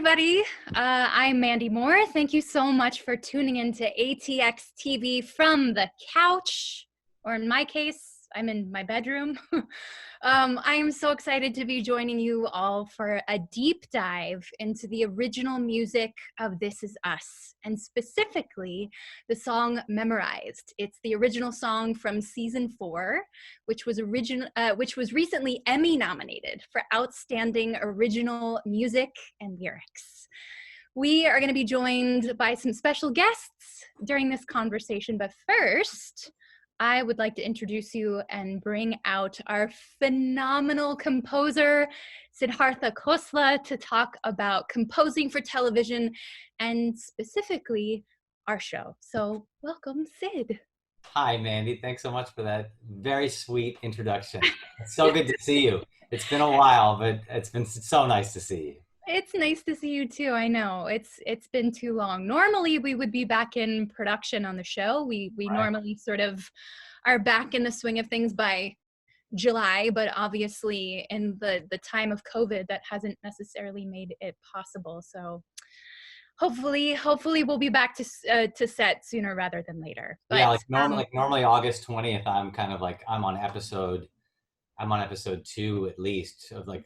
everybody. I'm Mandy Moore. Thank you so much for tuning into ATX TV from the couch, or in my case, I'm in my bedroom. I am so excited to be joining you all for a deep dive into the original music of This Is Us, and specifically the song Memorized. It's the original song from season 4, which was recently Emmy-nominated for Outstanding Original Music and Lyrics. We are going to be joined by some special guests during this conversation, but first, I would like to introduce you and bring out our phenomenal composer, Siddhartha Khosla, to talk about composing for television and specifically our show. So welcome, Sid. Hi, Mandy. Thanks so much for that very sweet introduction. It's so good to see you. It's been a while, but it's been so nice to see you. It's nice to see you too. I know it's been too long. Normally we would be back in production on the show. We Right. normally sort of are back in the swing of things by July, but obviously in the time of COVID, that hasn't necessarily made it possible. So hopefully we'll be back to set sooner rather than later. But, yeah, normally August 20th, I'm on episode 2 at least of of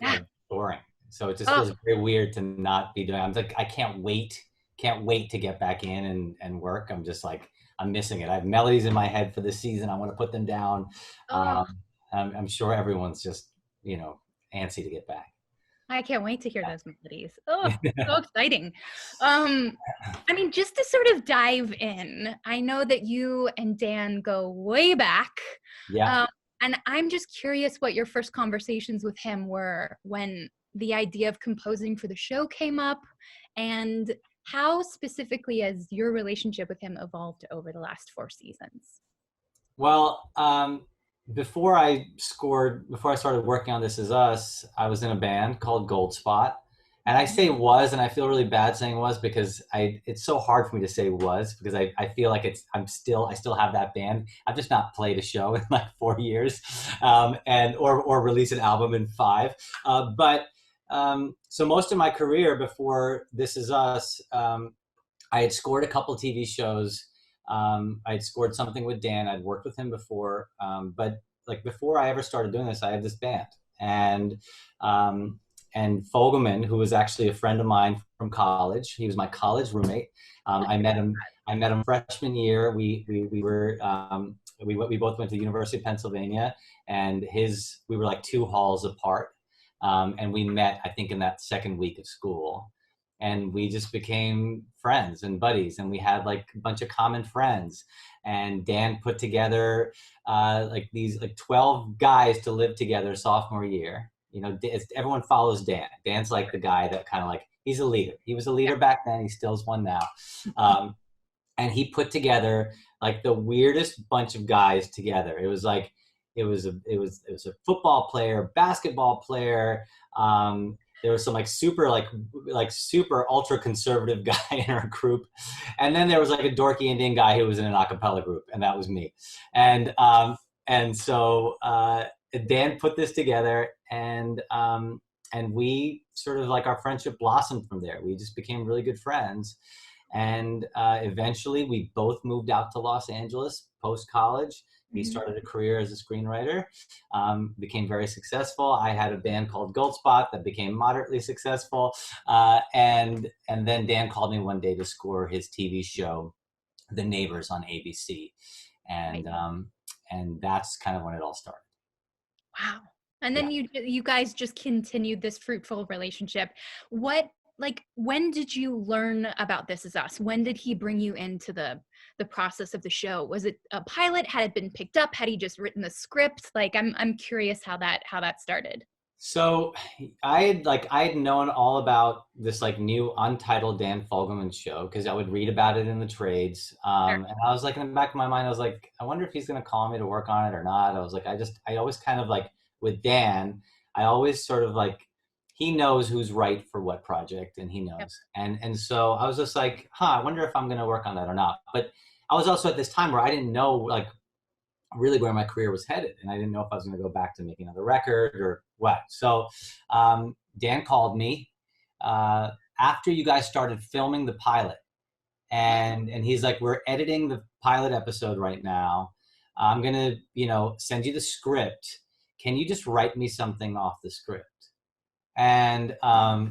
touring. So it just feels very weird to not be doing. I'm like, I can't wait to get back in and work. I'm just like, I'm missing it. I have melodies in my head for this season. I want to put them down. I'm sure everyone's just, antsy to get back. I can't wait to hear those melodies. Oh, so exciting. Just to sort of dive in, I know that you and Dan go way back. Yeah. And I'm just curious what your first conversations with him were when the idea of composing for the show came up, and how specifically has your relationship with him evolved over the last 4 seasons? Well, before I started working on This Is Us, I was in a band called Goldspot. And I say was, and I feel really bad saying was because it's so hard for me to say was because I feel like I still have that band. I've just not played a show in like 4 years, or release an album in 5. So most of my career before This Is Us, I had scored a couple TV shows. I'd scored something with Dan. I'd worked with him before, but like before I ever started doing this, I had this band, and Fogelman, who was actually a friend of mine from college. He was my college roommate. I met him freshman year. We both went to the University of Pennsylvania, and we were like 2 halls apart. And we met, I think, in that second week of school, and we just became friends and buddies, and we had like a bunch of common friends. And Dan put together these 12 guys to live together sophomore year. Everyone follows Dan. Dan's like the guy that kind of like, he's a leader. He was a leader back then. He still is one now. And he put together like the weirdest bunch of guys together. It was like, it was a football player, basketball player. There was some super ultra conservative guy in our group, and then there was like a dorky Indian guy who was in an a cappella group, and that was me. And so Dan put this together, and we sort of like our friendship blossomed from there. We just became really good friends, and eventually we both moved out to Los Angeles post college. He started a career as a screenwriter, became very successful. I had a band called Goldspot that became moderately successful. And then Dan called me one day to score his TV show, The Neighbors, on ABC. And that's kind of when it all started. Wow. And then you guys just continued this fruitful relationship. When did you learn about This Is Us? When did he bring you into the process of the show? Was it a pilot? Had it been picked up? Had he just written the script? I'm curious how that started. So I had known all about this like new untitled Dan Fogelman show because I would read about it in the trades. And I was like, in the back of my mind, I was like, I wonder if he's going to call me to work on it or not. I was like, I always kind of like with Dan, I always sort of like, he knows who's right for what project, and he knows. Yep. And so I was just like, I wonder if I'm going to work on that or not. But I was also at this time where I didn't know like really where my career was headed, and I didn't know if I was going to go back to making another record or what. So Dan called me after you guys started filming the pilot, and he's like, we're editing the pilot episode right now. I'm gonna, send you the script. Can you just write me something off the script? And I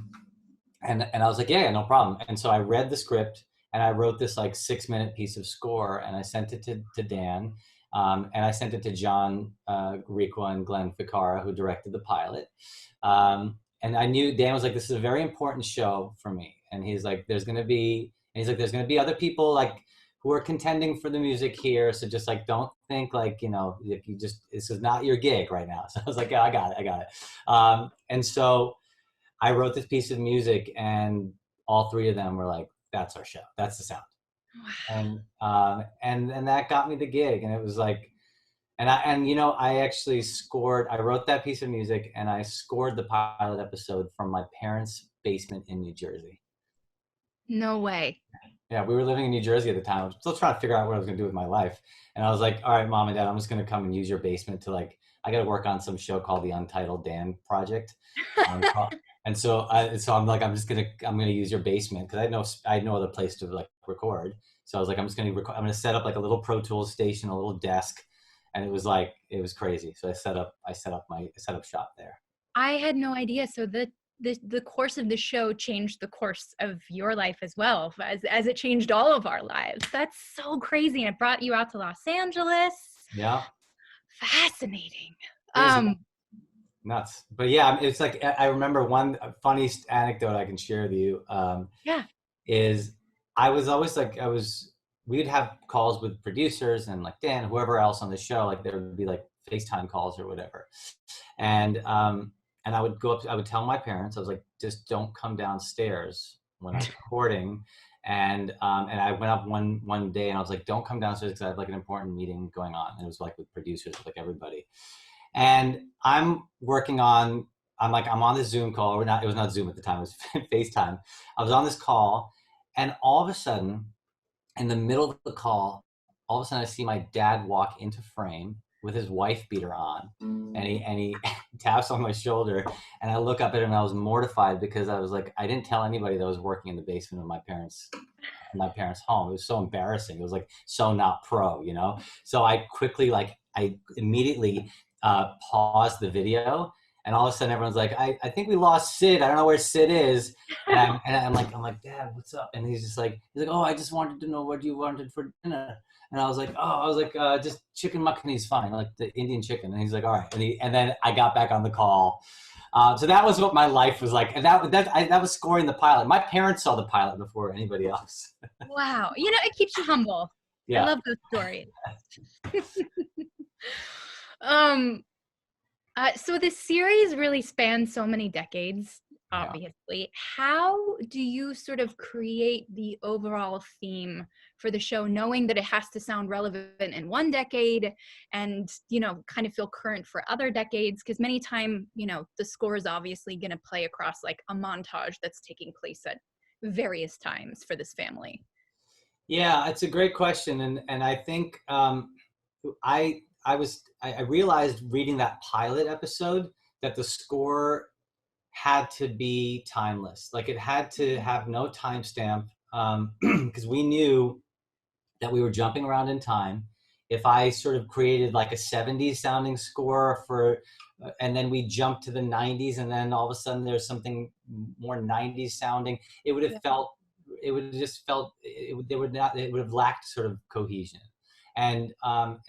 was like, yeah, no problem. And so I read the script and I wrote this like 6-minute piece of score, and I sent it to Dan. And I sent it to John Requa and Glenn Ficarra, who directed the pilot. And I knew Dan was like, this is a very important show for me. And he's like, there's going to be other people like who are contending for the music here. So just like, don't think like, this is not your gig right now. So I was like, yeah, I got it. And so I wrote this piece of music, and all three of them were like, that's our show. That's the sound. Wow. And that got me the gig. And it was like, I actually scored, I wrote that piece of music and I scored the pilot episode from my parents' basement in New Jersey. No way. Yeah, we were living in New Jersey at the time. I was still trying to figure out what I was going to do with my life. And I was like, all right, Mom and Dad, I'm just going to come and use your basement to like, I got to work on some show called the Untitled Dan Project. And so I'm like, I'm going to use your basement because I had no other place to like record. So I was like, I'm going to set up like a little Pro Tools station, a little desk. And it was crazy. So I set up shop there. I had no idea. So the course of the show changed the course of your life as well, as it changed all of our lives. That's so crazy. And it brought you out to Los Angeles. Yeah. Fascinating. Nuts. But yeah, it's like, I remember one funny anecdote I can share with you. Is I was always like, we'd have calls with producers and like Dan, whoever else on the show, like there would be like FaceTime calls or whatever. And I would go up, I would tell my parents, I was like, just don't come downstairs when I'm recording. And I went up one day and I was like, don't come downstairs because I have like an important meeting going on. And it was like with producers, with like everybody. And I'm on this Zoom call, it was not Zoom at the time, it was FaceTime. I was on this call, and all of a sudden, in the middle of the call, all of a sudden I see my dad walk into frame with his wife beater on, and he taps on my shoulder, and I look up at him and I was mortified because I was like, I didn't tell anybody that I was working in the basement of my parents' home. It was so embarrassing. It was like so not pro, So I quickly, I immediately paused the video, and all of a sudden everyone's like, I think we lost Sid. I don't know where Sid is. And I'm like, Dad, what's up? And he's like, oh, I just wanted to know what you wanted for dinner. And I was like, just chicken makhani is fine, like the Indian chicken. And he's like, all right. And then I got back on the call. So that was what my life was like. And that was scoring the pilot. My parents saw the pilot before anybody else. Wow. It keeps you humble. Yeah. I love those stories. So this series really spans so many decades, obviously. Yeah. How do you sort of create the overall theme for the show, knowing that it has to sound relevant in one decade and, kind of feel current for other decades? Because many times, the score is obviously going to play across like a montage that's taking place at various times for this family. Yeah, it's a great question. And I think I realized reading that pilot episode that the score had to be timeless. Like it had to have no timestamp, because we knew that we were jumping around in time. If I sort of created like a 70s sounding score and then we jumped to the 90s, and then all of a sudden there's something more 90s sounding, it would have lacked sort of cohesion. And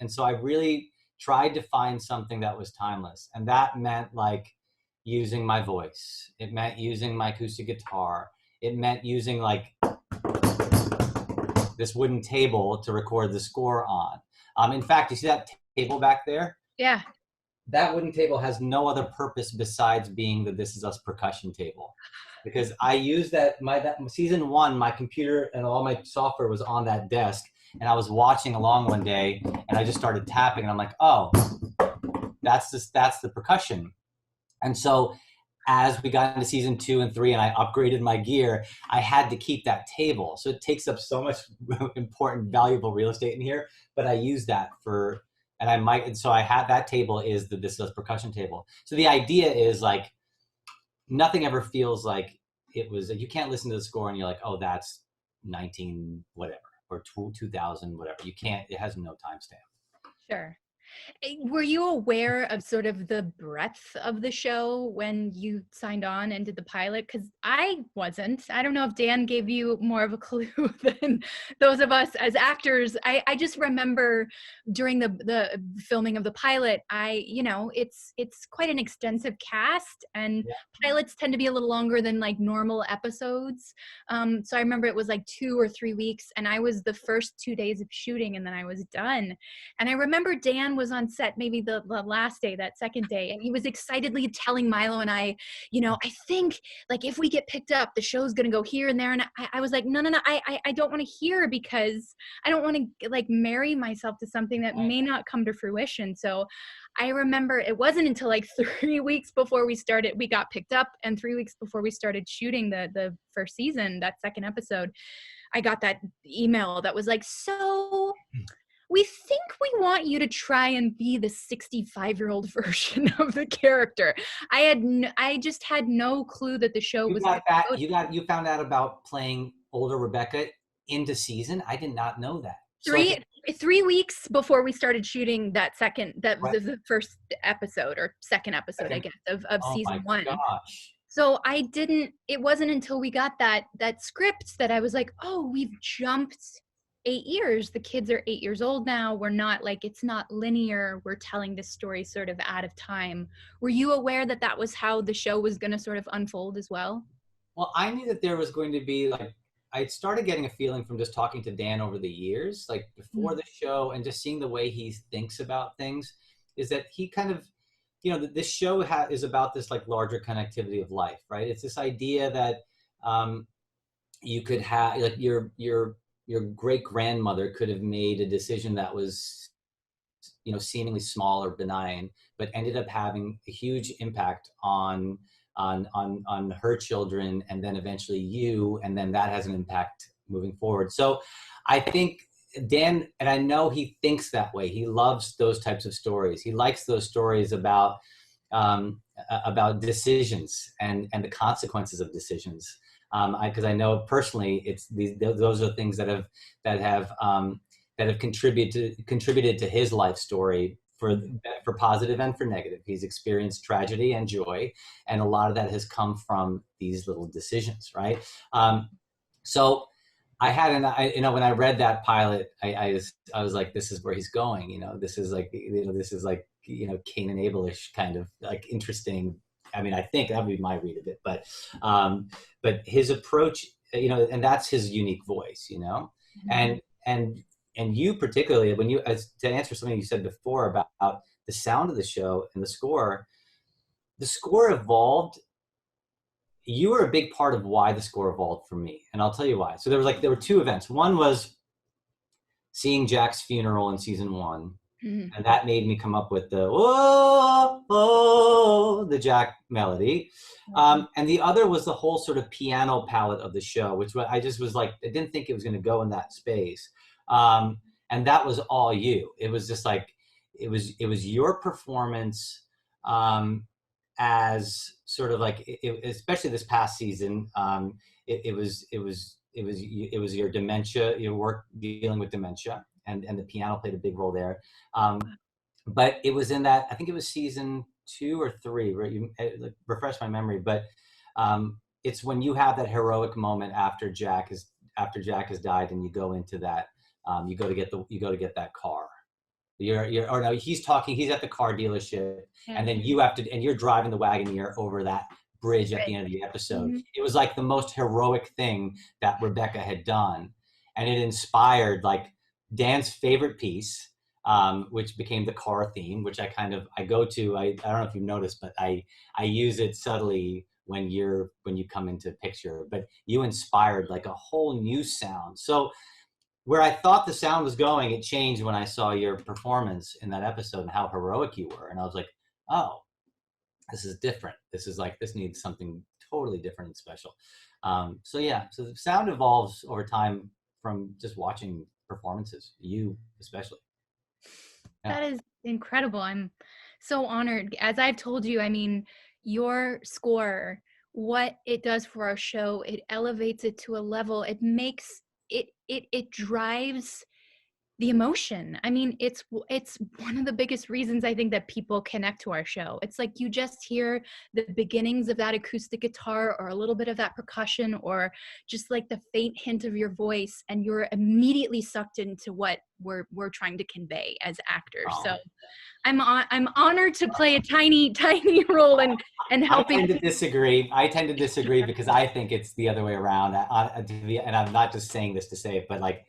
so I really tried to find something that was timeless. And that meant like using my voice. It meant using my acoustic guitar. It meant using like this wooden table to record the score on. In fact, you see that table back there? Yeah. That wooden table has no other purpose besides being the This Is Us percussion table. Because I used that season 1, my computer and all my software was on that desk. And I was watching along one day, and I just started tapping, and I'm like, oh, that's the percussion. And so as we got into season 2 and 3 and I upgraded my gear, I had to keep that table. So it takes up so much important, valuable real estate in here, but I use that so I had that table is the This Is Us percussion table. So the idea is like, nothing ever feels like it was, you can't listen to the score and you're like, oh, that's 19 whatever or 2000 whatever. You can't, it has no timestamp. Sure. Were you aware of sort of the breadth of the show when you signed on and did the pilot? Because I wasn't. I don't know if Dan gave you more of a clue than those of us as actors. I just remember during the filming of the pilot, it's quite an extensive cast, and pilots tend to be a little longer than like normal episodes. So I remember it was like 2 or 3 weeks, and I was the first 2 days of shooting, and then I was done. And I remember Dan was on set maybe the last day, that second day, and he was excitedly telling Milo and I think like if we get picked up, the show's gonna go here and there. And I was like, no, I don't want to hear, because I don't want to like marry myself to something that may not come to fruition. So I remember it wasn't until like 3 weeks before we got picked up, and 3 weeks before we started shooting the first season, that second episode, I got that email that was like, so we think we want you to try and be the 65-year-old version of the character. I just had no clue that the show was. You found out about playing older Rebecca into season. I did not know that. 3 weeks before we started shooting that was the first episode or second episode, I guess, of season 1. Gosh. So it wasn't until we got that script that I was like, oh, we've jumped 8 years. The kids are 8 years old now. We're not like, it's not linear. We're telling this story sort of out of time. Were you aware that that was how the show was going to sort of unfold as well? Well, I knew that there was going to be like, I started getting a feeling from just talking to Dan over the years, like before the show, and just seeing the way he thinks about things, is that he kind of, this show is about this like larger connectivity of life, right? It's this idea that you could have like your great grandmother could have made a decision that was, seemingly small or benign, but ended up having a huge impact on her children, and then eventually you, and then that has an impact moving forward. So I think Dan, and I know he thinks that way. He loves those types of stories. He likes those stories about decisions and the consequences of decisions. Because I know personally, those are things that have contributed to his life story for positive and for negative. He's experienced tragedy and joy, and a lot of that has come from these little decisions, right? So I had when I read that pilot, I was like, this is where he's going. This is like Cain and Abel-ish kind of like interesting. I mean, I think that would be my read of it, but his approach, and that's his unique voice, mm-hmm. and you particularly, to answer something you said before about the sound of the show and the score evolved. You were a big part of why the score evolved for me, and I'll tell you why. So there were 2 events. One was seeing Jack's funeral in season 1. Mm-hmm. And that made me come up with the the Jack melody. And the other was the whole sort of piano palette of the show, which I just was like, I didn't think it was going to go in that space. And that was all you. It was just like, it was your performance as sort of like, especially this past season, it was your dementia, your work dealing with dementia. And the piano played a big role there. But it was in that, I think it was season 2 or 3, right? You refresh my memory, but it's when you have that heroic moment after Jack has died, and you go into that, you go to get that car. He's at the car dealership, and then you're driving the Wagoneer over that bridge at the end of the episode. Mm-hmm. It was like the most heroic thing that Rebecca had done, and it inspired like Dan's favorite piece, which became the car theme, which I go to. I don't know if you've noticed, but I use it subtly when you come into picture. But you inspired like a whole new sound. So where I thought the sound was going, it changed when I saw your performance in that episode and how heroic you were. And I was like, oh, this is different. This needs something totally different and special. So the sound evolves over time from just watching performances, you especially. That is incredible. I'm so honored. As I've told you, I mean, your score what it does for our show, it elevates it to a level, it makes it drives the emotion. I mean, it's one of the biggest reasons I think that people connect to our show. It's like you just hear the beginnings of that acoustic guitar or a little bit of that percussion or just like the faint hint of your voice, and you're immediately sucked into what we're trying to convey as actors. Oh. So I'm honored to play a tiny role and helping. I tend to disagree because I think it's the other way around. And I'm not just saying this to say it, but like,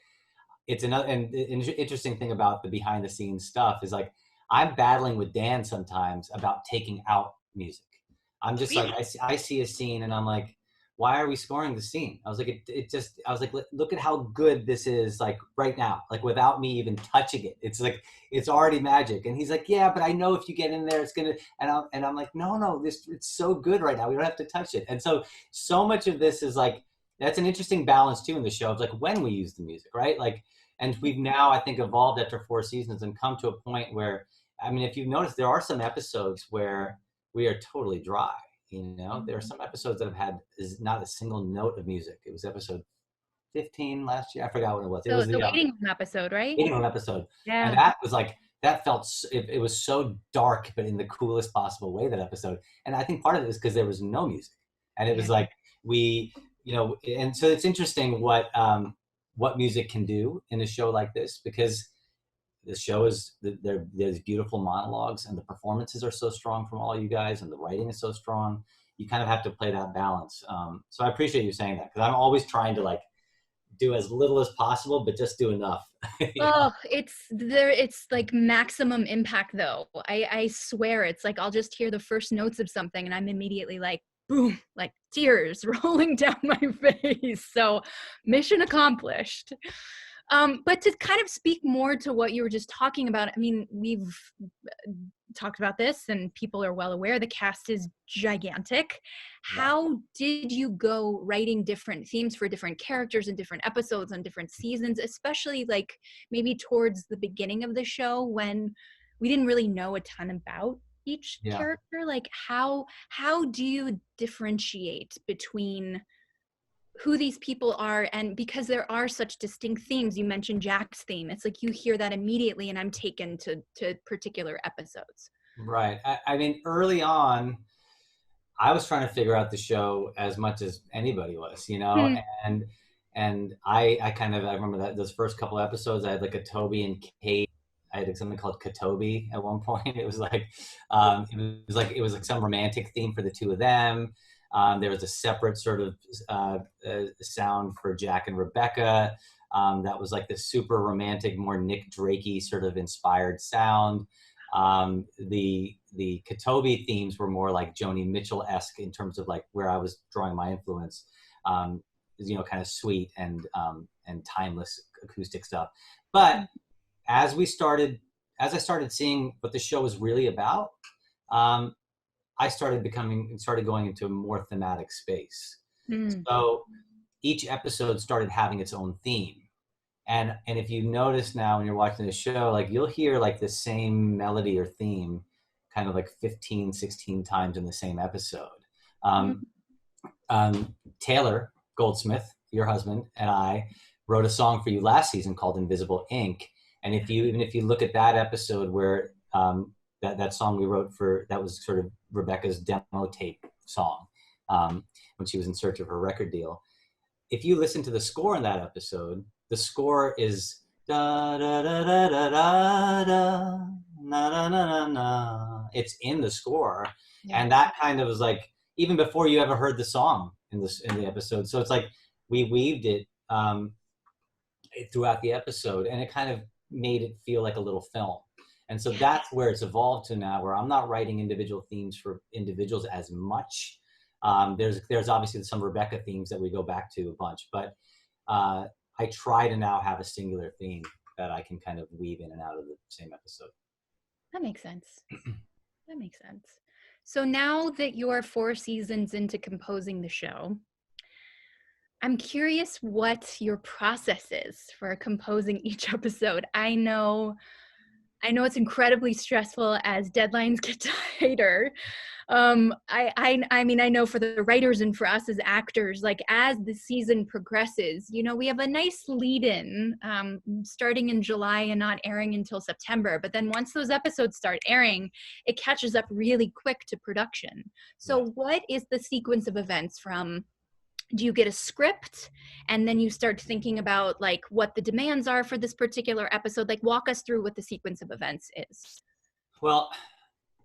it's another, and an interesting thing about the behind the scenes stuff is like, I'm battling with Dan sometimes about taking out music. I'm just like, I see a scene and I'm like, why are we scoring the scene? I was like, I was like, look at how good this is, like right now, like without me even touching it. It's like, it's already magic. And he's like, yeah, but I know if you get in there, it's gonna, and I'm like, no, it's so good right now. We don't have to touch it. And so much of this is like, that's an interesting balance too in the show of like when we use the music, right? Like, and we've now, I think, evolved after 4 seasons and come to a point where, I mean, if you've noticed, there are some episodes where we are totally dry. You know, there are some episodes that have had not a single note of music. It was episode 15 last year. I forgot what it was. It was the waiting room episode, right? Waiting room episode. Yeah. And that was like, that felt, it was so dark, but in the coolest possible way, that episode. And I think part of it is because there was no music. And it was like, we, you know, and so it's interesting what music can do in a show like this, because the show is, there's beautiful monologues and the performances are so strong from all you guys and the writing is so strong. You kind of have to play that balance. So I appreciate you saying that, because I'm always trying to like do as little as possible, but just do enough. Oh, it's like maximum impact though. I swear, it's like I'll just hear the first notes of something and I'm immediately like, boom, like tears rolling down my face. So mission accomplished. But to kind of speak more to what you were just talking about, I mean, we've talked about this and people are well aware the cast is gigantic. How did you go writing different themes for different characters and different episodes and different seasons, especially like maybe towards the beginning of the show when we didn't really know a ton about each character? Like how do you differentiate between who these people are? And because there are such distinct themes, you mentioned Jack's theme, it's like you hear that immediately and I'm taken to particular episodes. Right. I mean, early on, I was trying to figure out the show as much as anybody was, you know, and I kind of, I remember that those first couple episodes, I had like a Toby and Kate. I had something called Katobi at one point. It was like some romantic theme for the two of them. There was a separate sort of sound for Jack and Rebecca. That was like the super romantic, more Nick Drakey sort of inspired sound. The Katobi themes were more like Joni Mitchell-esque in terms of like where I was drawing my influence. You know, kind of sweet and timeless acoustic stuff. But as I started seeing what the show was really about, I started going into a more thematic space. So each episode started having its own theme. And if you notice now when you're watching the show, like you'll hear like the same melody or theme kind of like 15, 16 times in the same episode. Taylor Goldsmith, your husband, and I wrote a song for you last season called Invisible Ink. And if you look at that episode where that song we wrote that was sort of Rebecca's demo tape song when she was in search of her record deal. If you listen to the score in that episode, the score is da da da da da da da na na na na na. It's in the score, and that kind of was like even before you ever heard the song in the episode. So it's like we weaved it throughout the episode, and it kind of made it feel like a little film. And so that's where it's evolved to now, where I'm not writing individual themes for individuals as much. There's obviously some Rebecca themes that we go back to a bunch, but I try to now have a singular theme that I can kind of weave in and out of the same episode. That makes sense. That makes sense. So now that you're 4 seasons into composing the show, I'm curious what your process is for composing each episode. I know it's incredibly stressful as deadlines get tighter. I mean, I know for the writers and for us as actors, like as the season progresses, you know, we have a nice lead in, starting in July and not airing until September. But then once those episodes start airing, it catches up really quick to production. So what is the sequence of events from, do you get a script and then you start thinking about like what the demands are for this particular episode? Like walk us through what the sequence of events is. Well,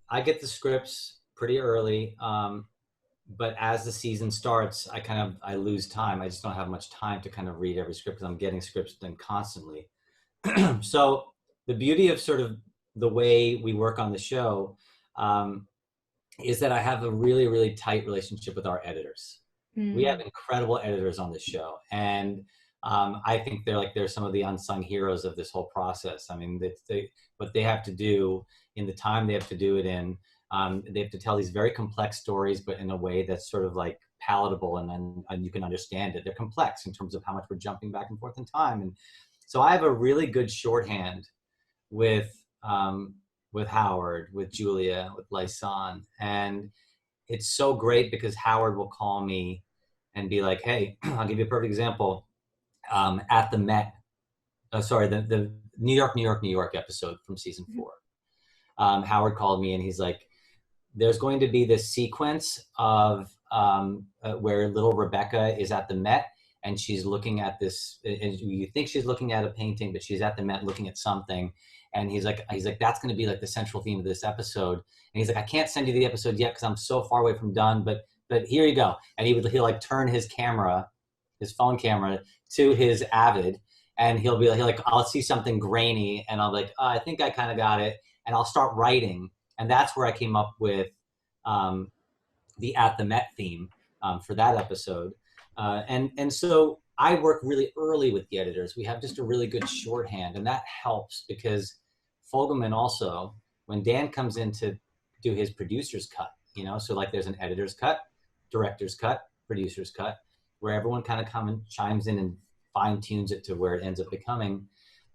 I get the scripts pretty early, but as the season starts, I lose time. I just don't have much time to kind of read every script because I'm getting scripts then constantly. So the beauty of sort of the way we work on the show is that I have a really, really tight relationship with our editors. We have incredible editors on the show, and I think they're some of the unsung heroes of this whole process. I mean, what they have to do in the time they have to do it in, they have to tell these very complex stories, but in a way that's sort of like palatable and you can understand it. They're complex in terms of how much we're jumping back and forth in time, and so I have a really good shorthand with Howard, with Julia, with Lyson, and it's so great because Howard will call me and be like, hey, I'll give you a perfect example. At the Met, the New York episode from season 4. Howard called me and he's like, there's going to be this sequence of where little Rebecca is at the Met and she's looking at this, and you think she's looking at a painting, but she's at the Met looking at something. And he's like, that's going to be like the central theme of this episode. And he's like, I can't send you the episode yet because I'm so far away from done, but here you go. And he'll like turn his camera, his phone camera, to his Avid, and he'll like, I'll see something grainy, and I'll be like, oh, I think I kind of got it, and I'll start writing, and that's where I came up with the At the Met theme for that episode, and so I work really early with the editors. We have just a really good shorthand, and that helps because Fogelman also, when Dan comes in to do his producer's cut, you know, so like there's an editor's cut, director's cut, producer's cut, where everyone kind of chimes in and fine tunes it to where it ends up becoming.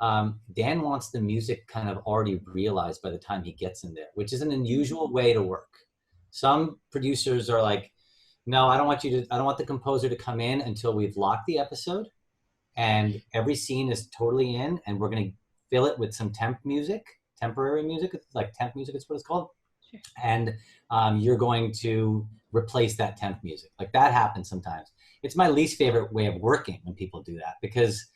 Dan wants the music kind of already realized by the time he gets in there, which is an unusual way to work. Some producers are like, no, I don't want the composer to come in until we've locked the episode and every scene is totally in, and we're going to fill it with some temporary music, like temp music is what it's called. Sure. And you're going to replace that temp music. Like that happens sometimes. It's my least favorite way of working when people do that, because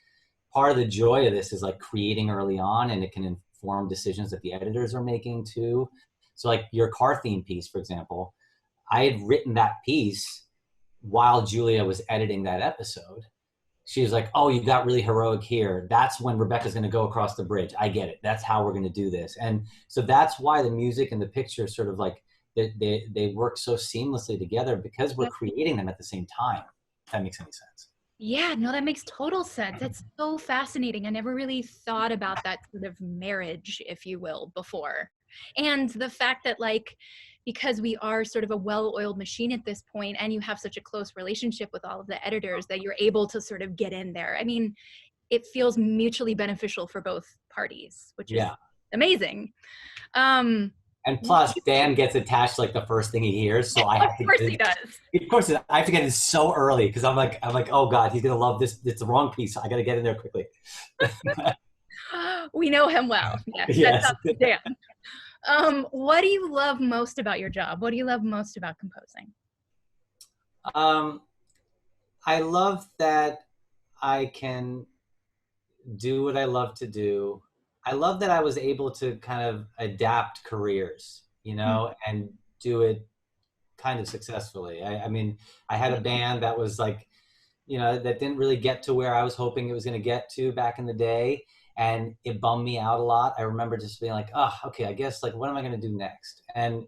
part of the joy of this is like creating early on, and it can inform decisions that the editors are making too. So like your car theme piece, for example, I had written that piece while Julia was editing that episode. She was like, oh, you got really heroic here. That's when Rebecca's going to go across the bridge. I get it. That's how we're going to do this. And so that's why the music and the picture sort of like, they work so seamlessly together because we're creating them at the same time. If that makes any sense. Yeah, no, that makes total sense. That's so fascinating. I never really thought about that sort of marriage, if you will, before. And the fact that like, because we are sort of a well-oiled machine at this point, and you have such a close relationship with all of the editors, that you're able to sort of get in there. I mean, it feels mutually beneficial for both parties, which is amazing. And plus, Dan gets attached like the first thing he hears, so I have to. Of course he does. Of course, I have to get it so early because I'm like, oh God, he's gonna love this. It's the wrong piece. I got to get in there quickly. We know him well. Yes. That's up to Dan. What do you love most about your job? What do you love most about composing? I love that I can do what I love to do. I love that I was able to kind of adapt careers, you know, and do it kind of successfully. I mean, I had a band that was like, you know, that didn't really get to where I was hoping it was going to get to back in the day. And it bummed me out a lot. I remember just being like, oh, okay, I guess like, what am I going to do next? And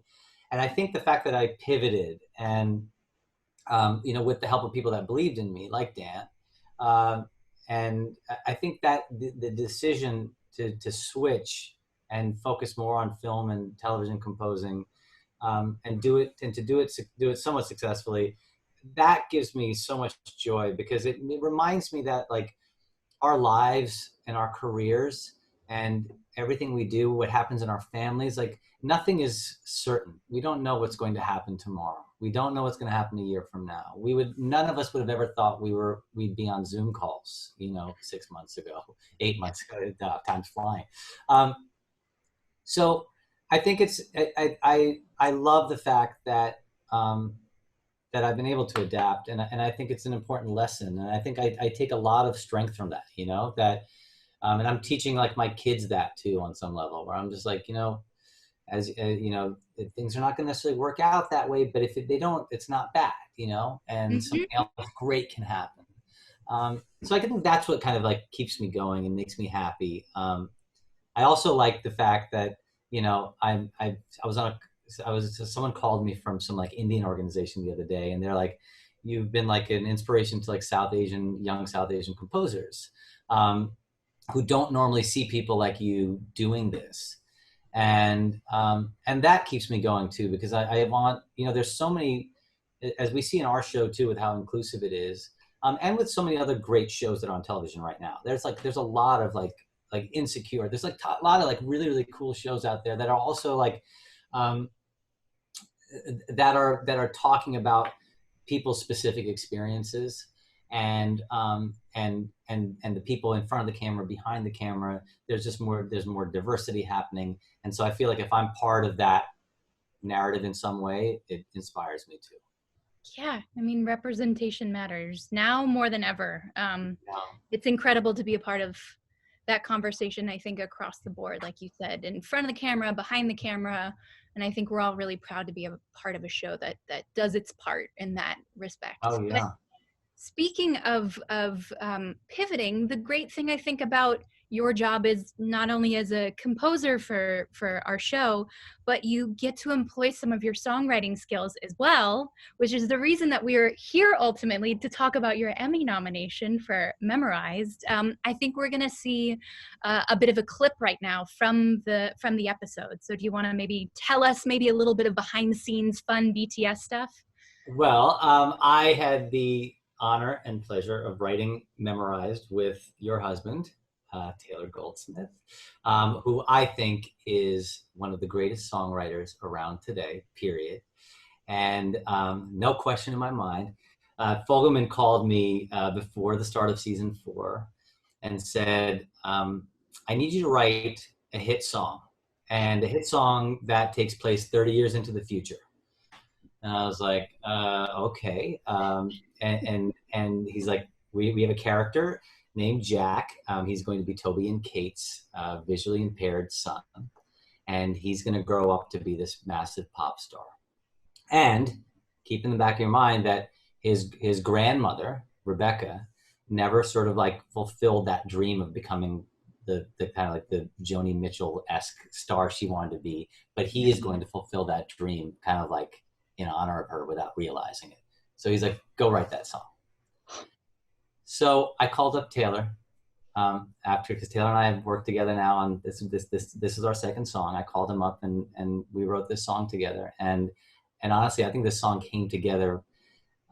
I think the fact that I pivoted and, you know, with the help of people that believed in me, like Dan, and I think that the decision to switch and focus more on film and television composing, and do it somewhat successfully, that gives me so much joy because it reminds me that like our lives and our careers and everything we do, what happens in our families, like nothing is certain. We don't know what's going to happen tomorrow. We don't know what's going to happen a year from now. None of us would have ever thought we'd be on Zoom calls, 6 months ago, 8 months ago. Time's flying. So I think I love the fact that that I've been able to adapt, and I think it's an important lesson, and I think I take a lot of strength from that, that, and I'm teaching like my kids that too on some level, where I'm just like, as things are not going to necessarily work out that way, but if they don't, it's not bad, and something else great can happen. So I think that's what kind of like keeps me going and makes me happy. I also like the fact that, someone called me from some like Indian organization the other day, and they're like, you've been like an inspiration to like young South Asian composers who don't normally see people like you doing this. And that keeps me going too, because I want, there's so many, as we see in our show too, with how inclusive it is, and with so many other great shows that are on television right now. There's a lot of like Insecure. There's like a lot of like really, really cool shows out there that are also like, that are talking about people's specific experiences, and the people in front of the camera, behind the camera. There's more diversity happening, and so I feel like if I'm part of that narrative in some way, it inspires me too. Yeah, I mean, representation matters now more than ever. It's incredible to be a part of that conversation, I think, across the board, like you said, in front of the camera, behind the camera. And I think we're all really proud to be a part of a show that does its part in that respect. Oh, yeah. But speaking of pivoting, the great thing I think about your job is not only as a composer for our show, but you get to employ some of your songwriting skills as well, which is the reason that we're here ultimately to talk about your Emmy nomination for Memorized. I think we're going to see a bit of a clip right now from the episode. So do you want to maybe tell us maybe a little bit of behind the scenes fun BTS stuff? Well, I had the honor and pleasure of writing Memorized with your husband, Taylor Goldsmith, who I think is one of the greatest songwriters around today, period. And no question in my mind. Fogelman called me before the start of season 4 and said, I need you to write a hit song, and a hit song that takes place 30 years into the future. And I was like, okay. And he's like, we have a character named Jack. He's going to be Toby and Kate's visually impaired son. And he's going to grow up to be this massive pop star. And keep in the back of your mind that his grandmother, Rebecca, never sort of like fulfilled that dream of becoming the kind of like the Joni Mitchell-esque star she wanted to be. But he is going to fulfill that dream kind of like in honor of her without realizing it. So he's like, go write that song. So I called up Taylor because Taylor and I have worked together now on this is our second song. I called him up and we wrote this song together. And honestly, I think this song came together.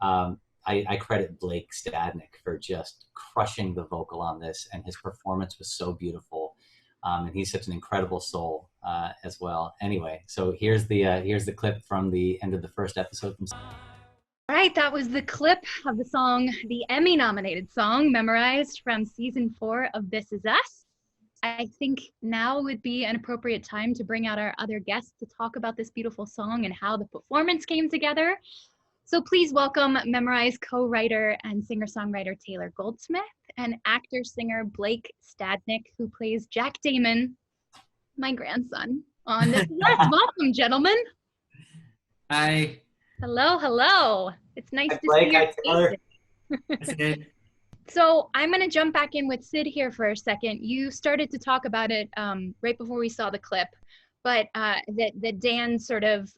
I credit Blake Stadnik for just crushing the vocal on this, and his performance was so beautiful. And he's such an incredible soul as well. Anyway, so here's the clip from the end of the first episode. All right, that was the clip of the song, the Emmy-nominated song, Memorized, from season 4 of This Is Us. I think now would be an appropriate time to bring out our other guests to talk about this beautiful song and how the performance came together. So please welcome Memorized co-writer and singer-songwriter Taylor Goldsmith and actor-singer Blake Stadnik, who plays Jack Damon, my grandson, on This Is Us. Welcome, gentlemen. Hi. Hello, hello. It's nice to Blake, see your Sid. So I'm going to jump back in with Sid here for a second. You started to talk about it right before we saw the clip, but that Dan sort of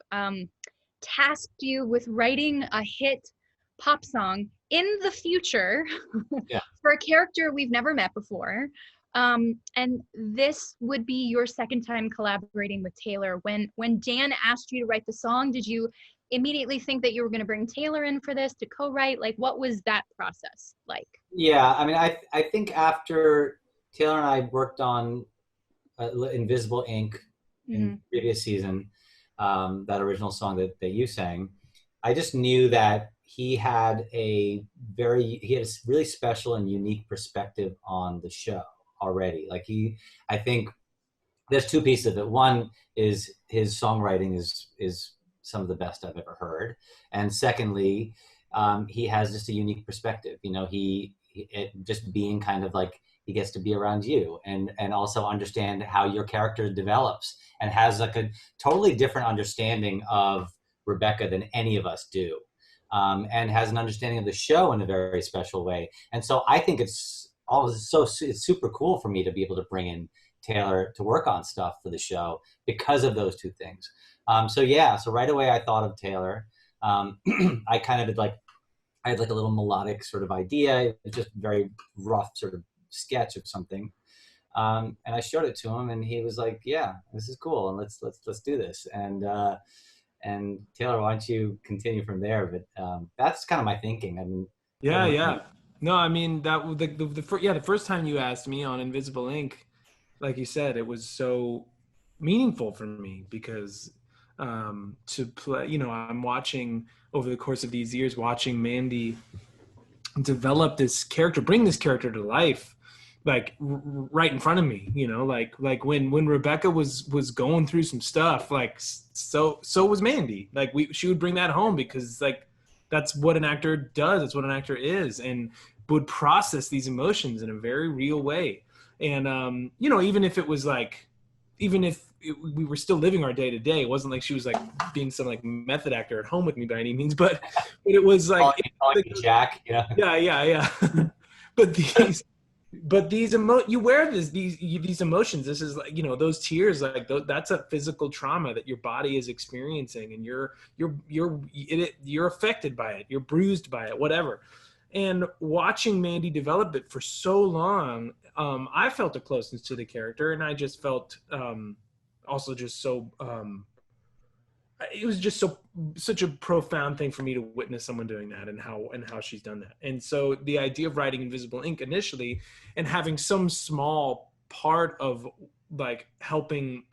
tasked you with writing a hit pop song in the future for a character we've never met before. And this would be your second time collaborating with Taylor. When Dan asked you to write the song, did you immediately think that you were going to bring Taylor in for this to co-write? Like, what was that process like? Yeah, I mean, I think after Taylor and I worked on Invisible Ink in the previous season, that original song that you sang, I just knew that he had a really special and unique perspective on the show already. Like I think there's two pieces of it. One is his songwriting is some of the best I've ever heard. And secondly, he has just a unique perspective. You know, it just being kind of like, he gets to be around you and also understand how your character develops, and has like a totally different understanding of Rebecca than any of us do. And has an understanding of the show in a very special way. And so I think it's super cool for me to be able to bring in Taylor to work on stuff for the show because of those two things. So right away I thought of Taylor. I kind of I had like a little melodic sort of idea. It was just very rough sort of sketch of something. And I showed it to him and he was like, yeah, this is cool. And let's do this. And Taylor, why don't you continue from there? But that's kind of my thinking. I mean, yeah. No, I mean, that the first time you asked me on Invisible Ink, like you said, it was so meaningful for me because to play, you know, I'm watching over the course of these years, watching Mandy develop this character, bring this character to life, like right in front of me, you know, like when Rebecca was going through some stuff, like so was Mandy. Like she would bring that home because like that's what an actor does. That's what an actor is, and would process these emotions in a very real way. And you know, even if we were still living our day to day, it wasn't like she was like being some like method actor at home with me by any means, but it was like Jack, yeah. Yeah. But you wear these emotions. This is like, you know, those tears, like that's a physical trauma that your body is experiencing, and you're affected by it. You're bruised by it, whatever. And watching Mandy develop it for so long, I felt a closeness to the character, and I just felt also just so. It was just such a profound thing for me to witness someone doing that, and how she's done that. And so the idea of writing Invisible Ink initially and having some small part of like helping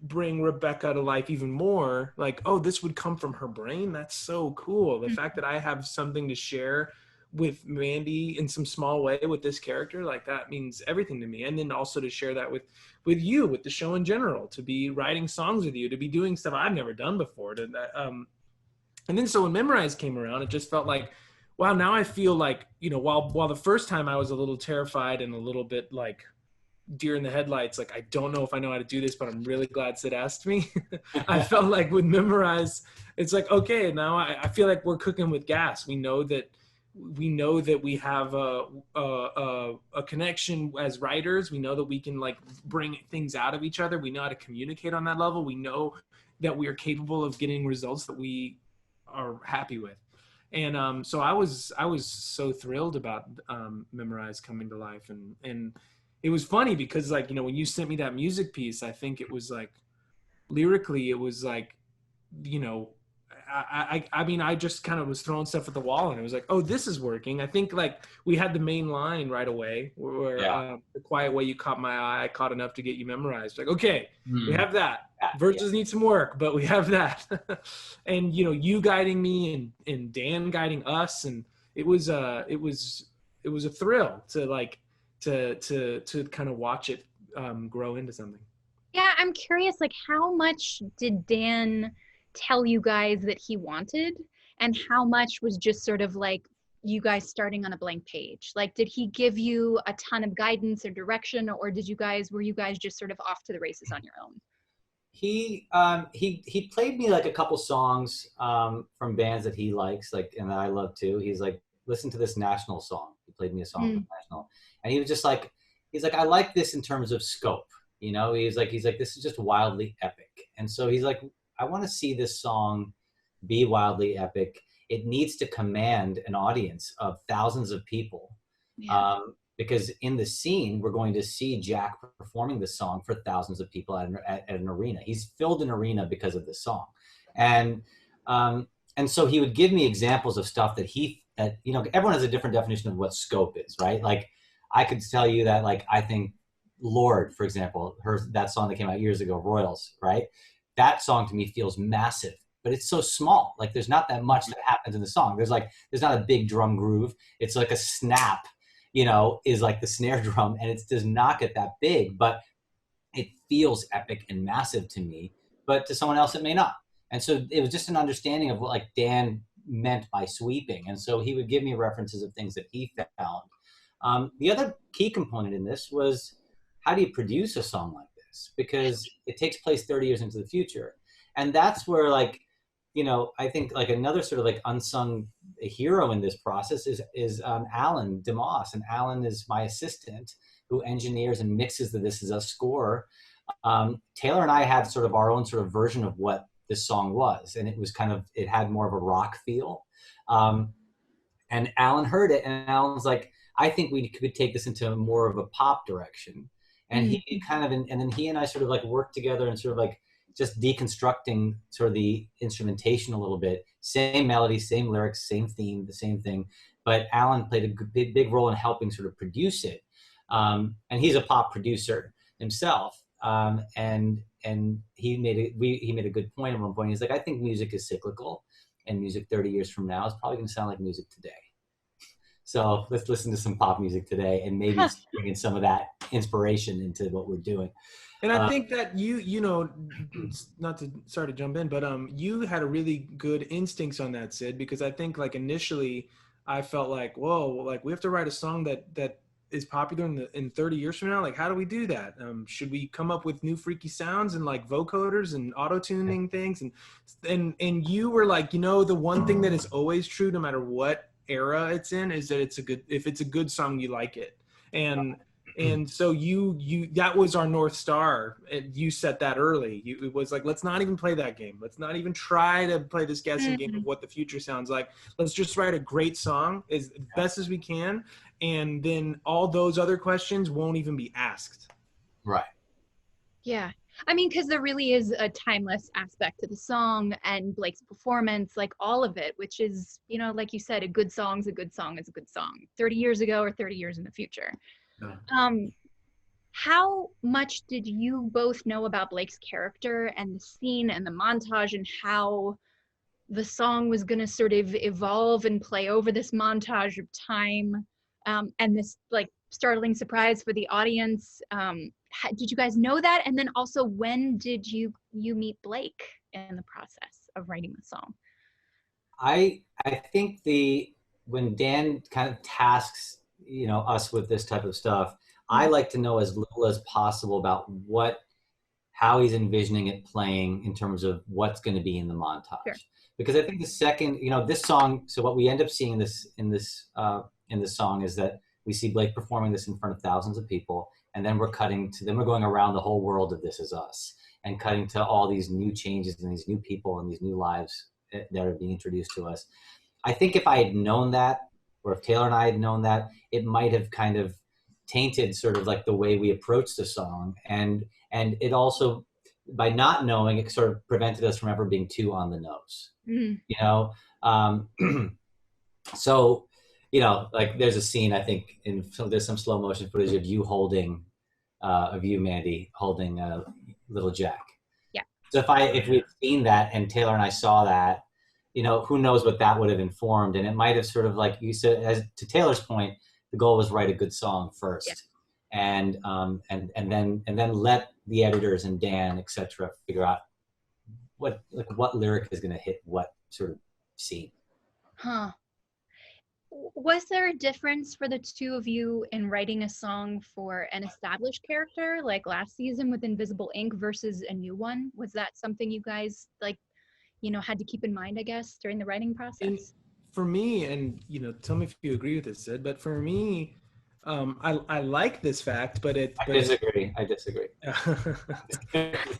bring Rebecca to life even more, like, oh, this would come from her brain. That's so cool. The fact that I have something to share with Mandy in some small way with this character, like that means everything to me. And then also to share that with you, with the show in general, to be writing songs with you, to be doing stuff I've never done before. And then so when Memorize came around, it just felt like, wow, now I feel like, you know, while the first time I was a little terrified and a little bit like deer in the headlights, like I don't know if I know how to do this, but I'm really glad Sid asked me. I felt like with Memorize, it's like, okay, now I feel like we're cooking with gas. We know that we have a connection as writers. We know that we can like bring things out of each other. We know how to communicate on that level. We know that we are capable of getting results that we are happy with. And so I was so thrilled about Memorize coming to life. And it was funny because, like, you know, when you sent me that music piece, I think it was like lyrically, it was like, you know, I mean, I just kind of was throwing stuff at the wall, and it was like, oh, this is working. I think like we had the main line right away where the quiet way you caught my eye, I caught enough to get you memorized. Like, okay, we have that. Verses need some work, but we have that. And, you know, you guiding me and Dan guiding us. And it was a thrill to like, to kind of watch it grow into something. Yeah. I'm curious, like, how much did Dan tell you guys that he wanted, and how much was just sort of like you guys starting on a blank page? Like, did he give you a ton of guidance or direction, or were you guys just sort of off to the races on your own? He played me like a couple songs from bands that he likes, like, and that I love too. He's like, listen to this National song. He played me a song from National, and he was just like, I like this in terms of scope. You know, he's like, this is just wildly epic. And so he's like, I want to see this song be wildly epic. It needs to command an audience of thousands of people. Yeah. Because in the scene, we're going to see Jack performing the song for thousands of people at an arena. He's filled an arena because of this song. And so he would give me examples of stuff that you know, everyone has a different definition of what scope is, right? Like, I could tell you that, like, I think Lorde, for example, that song that came out years ago, Royals, right? That song to me feels massive, but it's so small. Like there's not that much that happens in the song. There's not a big drum groove. It's like a snap, is like the snare drum, and it does not get that big, but it feels epic and massive to me, but to someone else it may not. And so it was just an understanding of what like Dan meant by sweeping. And so he would give me references of things that he found. The other key component in this was, how do you produce a song like this? Because it takes place 30 years into the future. And that's where I think like another sort of like unsung hero in this process is Alan DeMoss. And Alan is my assistant who engineers and mixes the This Is Us score. Taylor and I had sort of our own sort of version of what this song was. And it had more of a rock feel. And Alan heard it, and Alan's like, I think we could take this into more of a pop direction. And he and then he and I sort of like worked together and sort of like just deconstructing sort of the instrumentation a little bit. Same melody, same lyrics, same theme, the same thing. But Alan played a big role in helping sort of produce it. And he's a pop producer himself. And he made a good point at one point. He's like, I think music is cyclical, and music 30 years from now is probably going to sound like music today. So let's listen to some pop music today and maybe bring in some of that inspiration into what we're doing. And I think that you know, sorry to jump in, but you had a really good instincts on that, Sid, because I think like initially I felt like, whoa, like we have to write a song that is popular in 30 years from now. Like, how do we do that? Should we come up with new freaky sounds and like vocoders and auto-tuning things? And you were like, the one thing that is always true, no matter what era it's in, is that if it's a good song, you like it. And so you that was our North Star. You set that early. It was like, let's not even play that game. Let's not even try to play this guessing game of what the future sounds like. Let's just write a great song as best as we can. And then all those other questions won't even be asked. Right. Yeah. I mean, because there really is a timeless aspect to the song and Blake's performance, like all of it, which is, like you said, a good song is a good song is a good song 30 years ago or 30 years in the future. Yeah. How much did you both know about Blake's character and the scene and the montage, and how the song was going to sort of evolve and play over this montage of time, and this like startling surprise for the audience? Did you guys know that? And then also, when did you meet Blake in the process of writing the song? I think when Dan kind of tasks us with this type of stuff, I like to know as little as possible about how he's envisioning it playing in terms of what's going to be in the montage. Sure. Because I think the second, this song, so what we end up seeing in this song is that we see Blake performing this in front of thousands of people, and then we're going around the whole world of This Is Us and cutting to all these new changes and these new people and these new lives that are being introduced to us. I think if I had known that, or if Taylor and I had known that, it might have kind of tainted sort of like the way we approach the song. And it also, by not knowing, it sort of prevented us from ever being too on the nose. So, like there's a scene, I think, there's some slow motion footage of you Mandy, holding little Jack. Yeah. So if we'd seen that and Taylor and I saw that, who knows what that would have informed. And it might have sort of, like you said, as to Taylor's point, the goal was write a good song first. Yeah. And then let the editors and Dan, et cetera, figure out what lyric is going to hit what sort of scene. Huh. Was there a difference for the two of you in writing a song for an established character like last season with Invisible Ink versus a new one? Was that something you guys had to keep in mind, I guess, during the writing process? And for me, and tell me if you agree with this, Sid, but for me, I like this fact, but I disagree.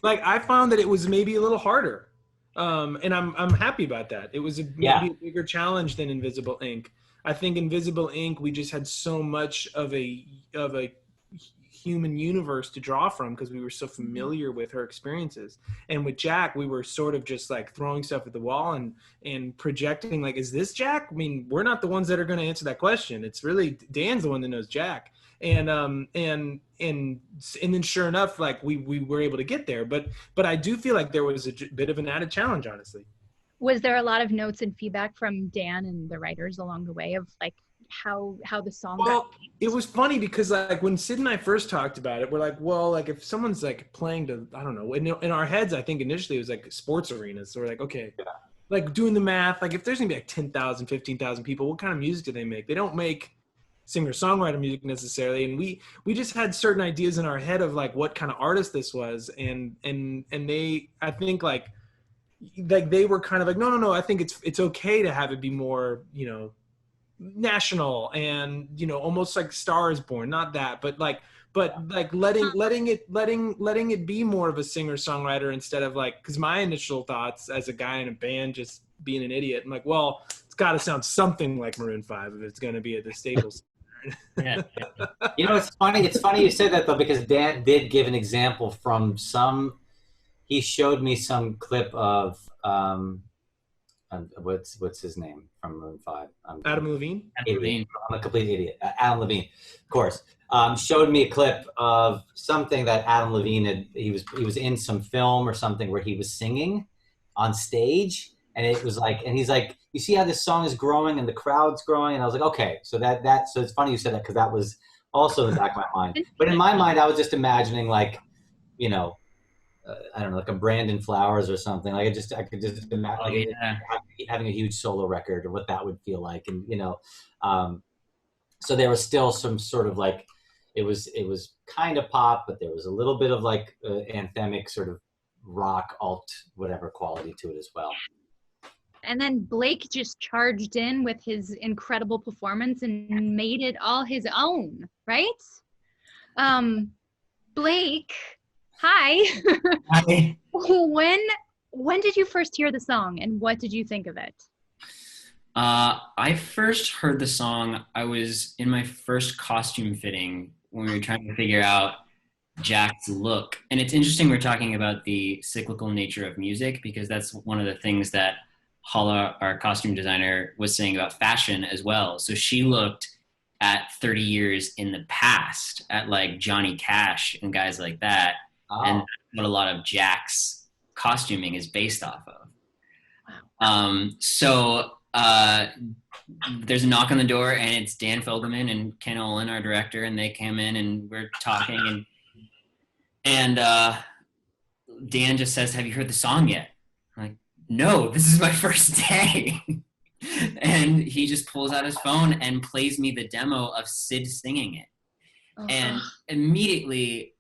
Like, I found that it was maybe a little harder, and I'm happy about that. It was maybe a bigger challenge than Invisible Ink. I think Invisible Ink, we just had so much of a human universe to draw from because we were so familiar with her experiences. And with Jack, we were sort of just like throwing stuff at the wall and projecting, like, is this Jack? I mean, we're not the ones that are going to answer that question. It's really Dan's the one that knows Jack. and then sure enough, like we were able to get there. But I do feel like there was a bit of an added challenge, honestly. Was there a lot of notes and feedback from Dan and the writers along the way of like how the song Well, it was funny because like when Sid and I first talked about it, we're like, well, like if someone's like playing to, I don't know, in our heads, I think initially it was like sports arenas. So we're like, okay, like doing the math, like if there's gonna be like 10,000, 15,000 people, what kind of music do they make? They don't make singer-songwriter music necessarily. And we just had certain ideas in our head of like what kind of artist this was. And they, I think like they were kind of like, no, I think it's okay to have it be more, you know, national and, you know, almost like Star is Born, not that, but like letting it be more of a singer-songwriter instead of like, because my initial thoughts as a guy in a band just being an idiot, I'm like, well, it's got to sound something like Maroon 5 if it's going to be at the Staples. Yeah. You know, it's funny you said that though, because Dan did give an example from he showed me some clip of what's his name from Maroon 5? Adam Levine? I'm a complete idiot. Adam Levine, of course. Showed me a clip of something that Adam Levine he was in some film or something where he was singing on stage, and it was like, and he's like, you see how this song is growing and the crowd's growing, and I was like, okay, so so it's funny you said that because that was also in the back of my mind. But in my mind, I was just imagining like, you know, I don't know, like a Brandon Flowers or something. Like I could just imagine having a huge solo record or what that would feel like. And, you know, so there was still some sort of like, it was kind of pop, but there was a little bit of like anthemic sort of rock, alt, whatever quality to it as well. And then Blake just charged in with his incredible performance and made it all his own, right? Blake, hi. Hi. When did you first hear the song and what did you think of it? I first heard the song, I was in my first costume fitting when we were trying to figure out Jack's look. And it's interesting we're talking about the cyclical nature of music, because that's one of the things that Hala, our costume designer, was saying about fashion as well. So she looked at 30 years in the past at like Johnny Cash and guys like that. Oh. And that's what a lot of Jack's costuming is based off of. Wow. So there's a knock on the door and it's Dan Fogelman and Ken Olin, our director, and they came in and we're talking and Dan just says, "Have you heard the song yet?" I'm like, "No, this is my first day." And he just pulls out his phone and plays me the demo of Sid singing it. Uh-huh. And immediately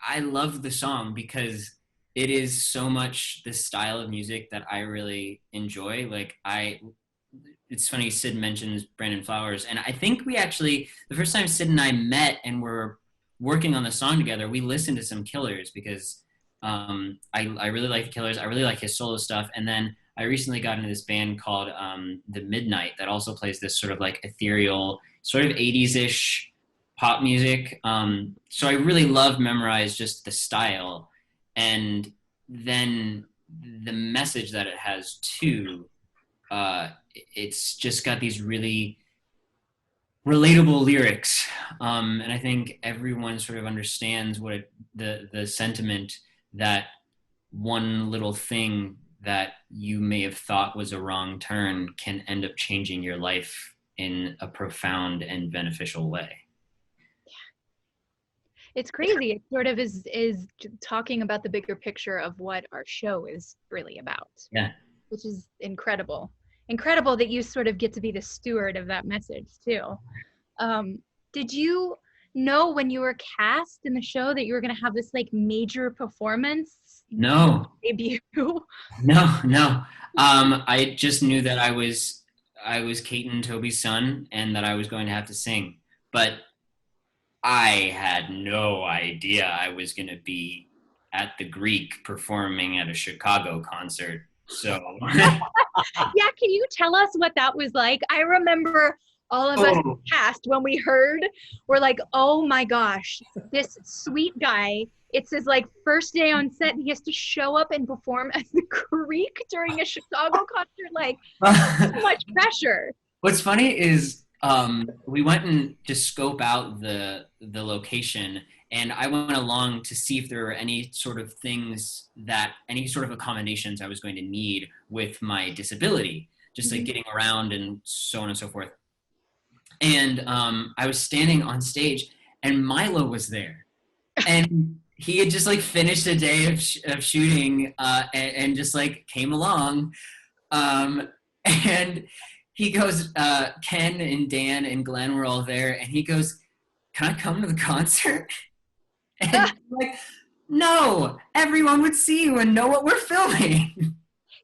I love the song because it is so much the style of music that I really enjoy. Like it's funny, Sid mentions Brandon Flowers, and I think we actually, the first time Sid and I met and were working on the song together, we listened to some Killers because I really like the Killers. I really like his solo stuff. And then I recently got into this band called The Midnight that also plays this sort of like ethereal, sort of 80s-ish pop music. So I really love Memorize, just the style. And then the message that it has too, it's just got these really relatable lyrics. And I think everyone sort of understands what the sentiment that one little thing that you may have thought was a wrong turn can end up changing your life in a profound and beneficial way. It's crazy. It sort of is talking about the bigger picture of what our show is really about. Yeah. Which is incredible. Incredible that you sort of get to be the steward of that message too. Did you know when you were cast in the show that you were going to have this like major performance? No. Debut? No. I just knew that I was Kate and Toby's son and that I was going to have to sing. But I had no idea I was going to be at the Greek performing at a Chicago concert. So yeah, can you tell us what that was like? I remember all of us cast when we heard, we're like, oh my gosh, this sweet guy, it's his like first day on set and he has to show up and perform as the Greek during a Chicago concert. Like, so much pressure. What's funny is we went and to scope out the location, and I went along to see if there were any sort of accommodations I was going to need with my disability, just like getting around and so on and so forth. And I was standing on stage, and Milo was there, and he had just like finished a day of shooting, and just like came along, and he goes, Ken and Dan and Glenn were all there, and he goes, "Can I come to the concert?" And I'm like, "No, everyone would see you and know what we're filming."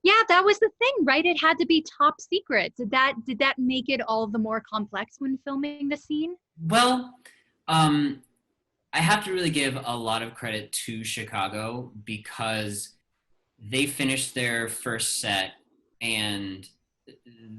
Yeah, that was the thing, right? It had to be top secret. Did that make it all the more complex when filming the scene? Well, I have to really give a lot of credit to Chicago, because they finished their first set, and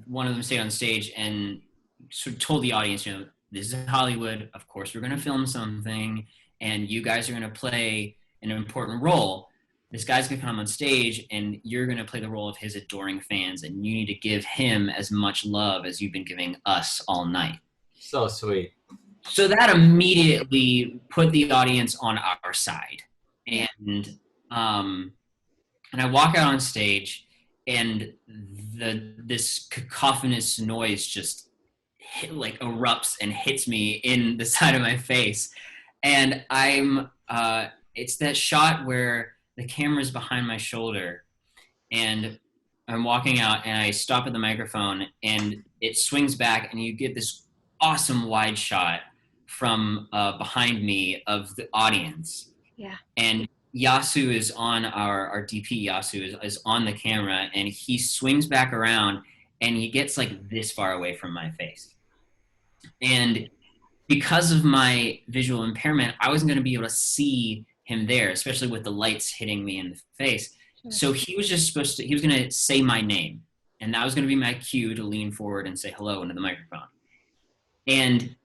one of them stayed on stage and sort of told the audience, this is Hollywood. Of course, we're going to film something, and you guys are going to play an important role. This guy's going to come on stage, and you're going to play the role of his adoring fans, and you need to give him as much love as you've been giving us all night. So sweet. So that immediately put the audience on our side. And I walk out on stage, and this cacophonous noise just erupts and hits me in the side of my face. And it's that shot where the camera's behind my shoulder, and I'm walking out, and I stop at the microphone, and it swings back, and you get this awesome wide shot from behind me of the audience. Yeah. And Yasu is on our DP. Yasu is on the camera, and he swings back around, and he gets like this far away from my face. And because of my visual impairment, I wasn't going to be able to see him there, especially with the lights hitting me in the face. Sure. So he was just he was going to say my name, and that was going to be my cue to lean forward and say hello into the microphone. And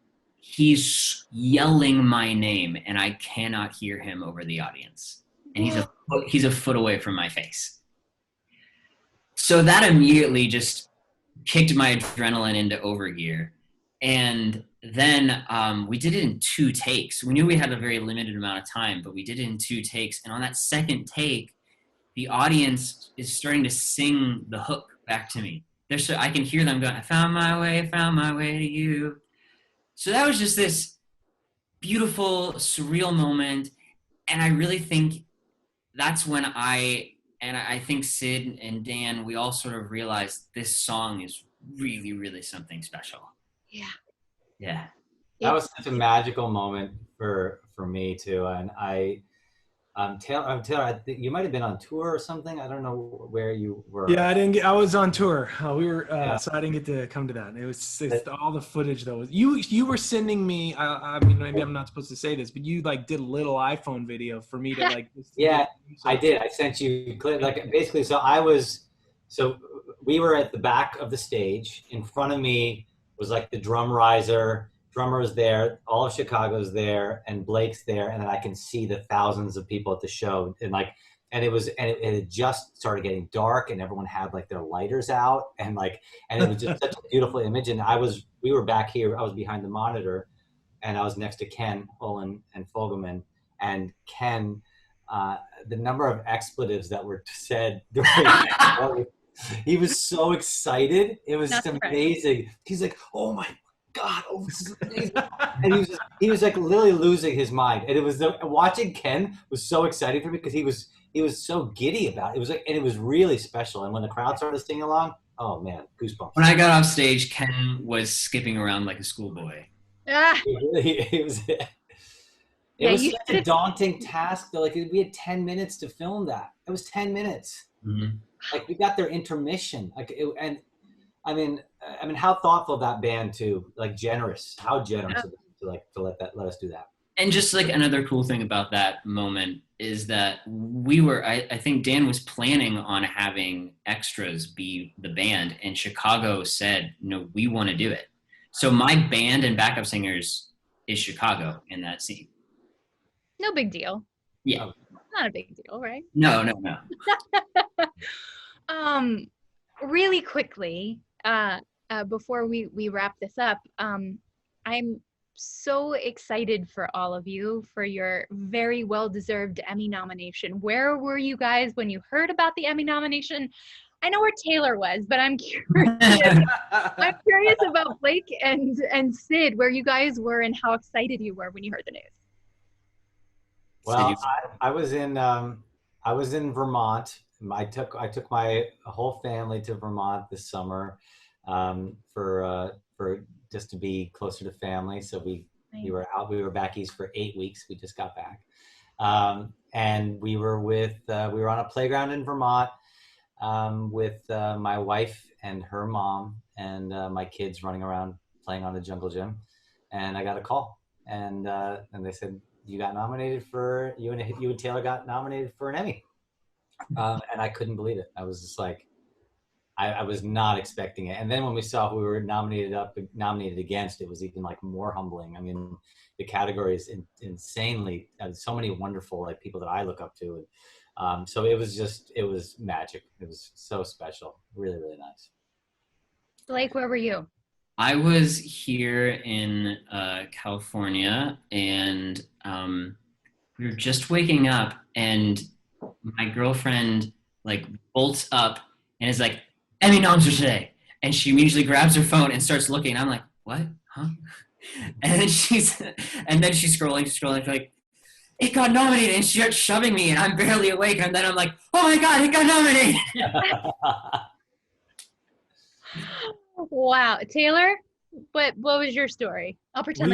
he's yelling my name, and I cannot hear him over the audience. And he's a foot away from my face. So that immediately just kicked my adrenaline into overgear. And then we did it in 2 takes. We knew we had a very limited amount of time, but we did it in 2 takes. And on that second take, the audience is starting to sing the hook back to me. I can hear them going, I found my way to you. So that was just this beautiful, surreal moment. And I really think that's when I think Sid and Dan, we all sort of realized this song is really, really something special. Yeah. Yeah. That was such a magical moment for me too. And Taylor, I think you might have been on tour or something. I don't know where you were. Yeah, I was on tour. We were, so I didn't get to come to that. It's all the footage though. You were sending me, I mean, maybe I'm not supposed to say this, but you like did a little iPhone video for me to like. Yeah, I did. I sent you like basically. So we were at the back of the stage. In front of me was like the drummer was there, all of Chicago's there, and Blake's there, and then I can see the thousands of people at the show, and it had just started getting dark, and everyone had like their lighters out, and it was just such a beautiful image. And we were back here, I was behind the monitor, and I was next to Ken Olin and Fogelman, and Ken, the number of expletives that were said during he was so excited. It was just amazing. He's like, oh my God, this is amazing. And he was like literally losing his mind. And it was watching Ken was so exciting for me because he was so giddy about it. It was like, and it was really special. And when the crowd started singing along, oh man, goosebumps. When I got off stage, Ken was skipping around like a schoolboy. It was such a daunting task though. Like we had 10 minutes to film that. It was 10 minutes. Mm-hmm. Like we got their intermission. I mean, how thoughtful that band too. Like generous. How generous to let us do that. And just like another cool thing about that moment is that we were. I think Dan was planning on having extras be the band, and Chicago said, "No, we want to do it." So my band and backup singers is Chicago in that scene. No big deal. Yeah. Not a big deal, right? No. Really quickly, before we wrap this up, I'm so excited for all of you for your very well-deserved Emmy nomination. Where were you guys when you heard about the Emmy nomination? I know where Taylor was, but I'm curious. I'm curious about Blake and Sid, where you guys were and how excited you were when you heard the news. Well, I was in Vermont. I took my whole family to Vermont this summer for just to be closer to family. So we were back east for 8 weeks. We just got back, and we were on a playground in Vermont with my wife and her mom and my kids running around playing on the jungle gym, and I got a call, and they said, you and Taylor got nominated for an Emmy. And I couldn't believe it. I was just like, I was not expecting it. And then when we saw who we were nominated against, it was even like more humbling. I mean, the category is insanely, so many wonderful like people that I look up to. And so it was magic. It was so special. Really, really nice. Blake, where were you? I was here in California, and we were just waking up, and my girlfriend like bolts up and is like, Emmy noms are today. And she immediately grabs her phone and starts looking. I'm like, what? Huh? And then she's scrolling, like, it got nominated, and she starts shoving me, and I'm barely awake. And then I'm like, oh my God, it got nominated. Wow. Taylor, what was your story? I'll pretend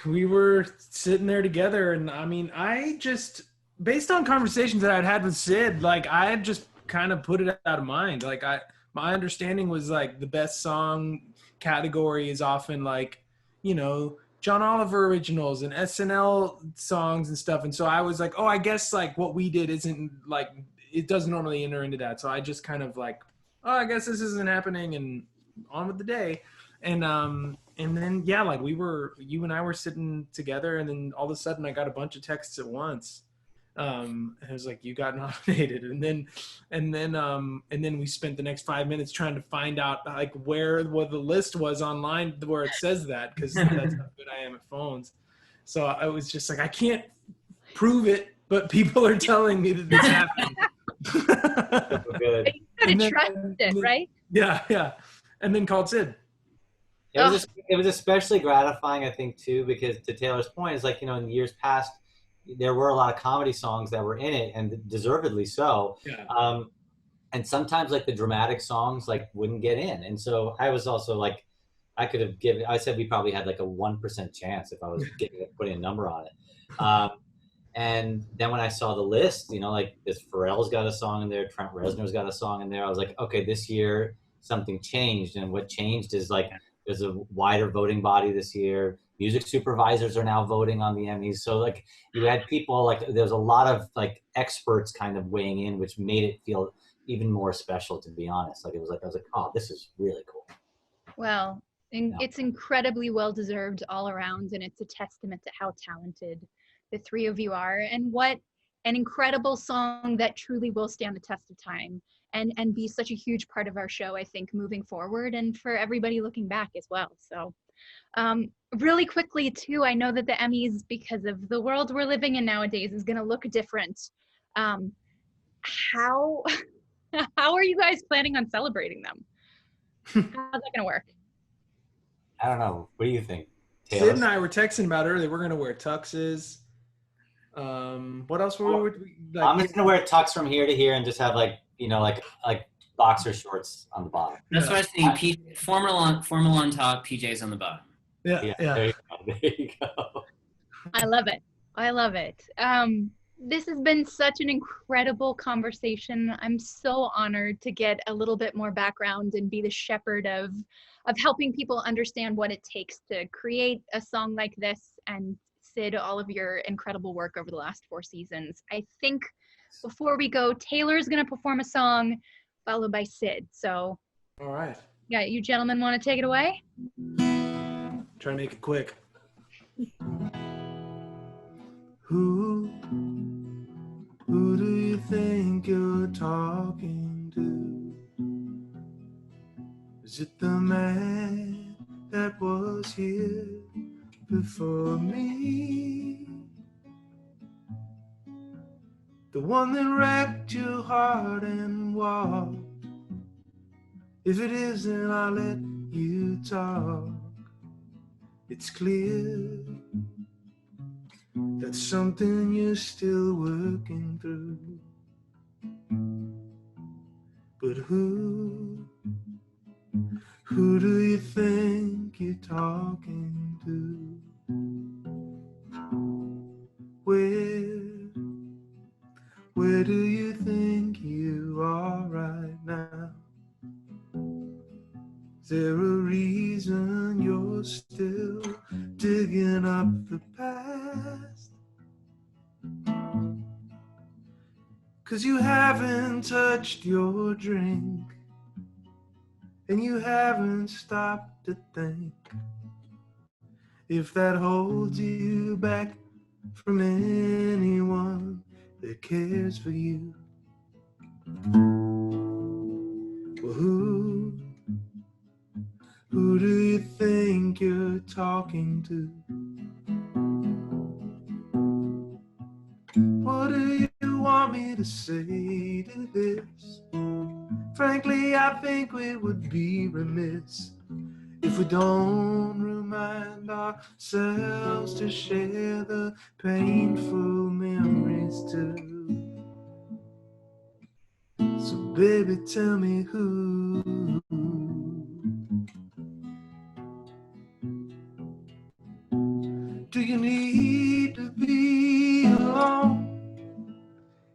we were sitting there together, and I mean, I just, based on conversations that I'd had with Sid, like I had just kind of put it out of mind. Like my understanding was like the best song category is often like, you know, John Oliver originals and SNL songs and stuff. And so I was like, oh, I guess like what we did isn't like, it doesn't normally enter into that. So I just kind of like, oh, I guess this isn't happening, and on with the day. And then, yeah, like you and I were sitting together, and then all of a sudden I got a bunch of texts at once. And it was like, you got nominated. And then we spent the next 5 minutes trying to find out like what the list was online where it says that, because that's how good I am at phones. So I was just like, I can't prove it, but people are telling me that this happened. Good. You gotta trust it, right? Yeah. And then called Sid. It was especially gratifying, I think, too, because to Taylor's point, is like, you know, in years past, there were a lot of comedy songs that were in it, and deservedly so. Yeah. And sometimes like the dramatic songs like wouldn't get in. And so I was also like, I said we probably had like a 1% chance if I was putting a number on it. And then when I saw the list, you know, like this Pharrell's got a song in there, Trent Reznor's got a song in there. I was like, okay, this year something changed. And what changed is like, there's a wider voting body this year. Music supervisors are now voting on the Emmys. So like you had people like, there's a lot of like experts kind of weighing in, which made it feel even more special, to be honest. Like I was like, oh, this is really cool. Well, it's incredibly well-deserved all around, and it's a testament to how talented the three of you are, and what an incredible song that truly will stand the test of time and be such a huge part of our show, I think, moving forward, and for everybody looking back as well. So really quickly too, I know that the Emmys, because of the world we're living in nowadays, is going to look different. How are you guys planning on celebrating them? How's that going to work? I don't know. What do you think, Taylor? Sid and I were texting about earlier. We're going to wear tuxes. What else were we like? I'm just going to wear tux from here to here and just have like, you know, like boxer shorts on the bottom. That's what I was thinking. Formal on top, PJs on the bottom. Yeah. There you go. I love it. This has been such an incredible conversation. I'm so honored to get a little bit more background and be the shepherd of helping people understand what it takes to create a song like this, and Sid, all of your incredible work over the last 4 seasons. I think before we go, Taylor's going to perform a song followed by Sid. So, all right. Yeah, you gentlemen want to take it away? Try to make it quick. Who do you think you're talking to? Is it the man that was here before me? The one that wrecked your heart and walked? If it isn't, I'll let you talk. It's clear that's something you're still working through. But who do you think you're talking to? Where do you think you are right now? Is there a reason you're still digging up the past? 'Cause you haven't touched your drink, and you haven't stopped to think if that holds you back from anyone that cares for you. Well, who do you think you're talking to? What do you want me to say to this? Frankly, I think we would be remiss if we don't remind ourselves to share the painful memories too. So baby, tell me who do you need to be alone?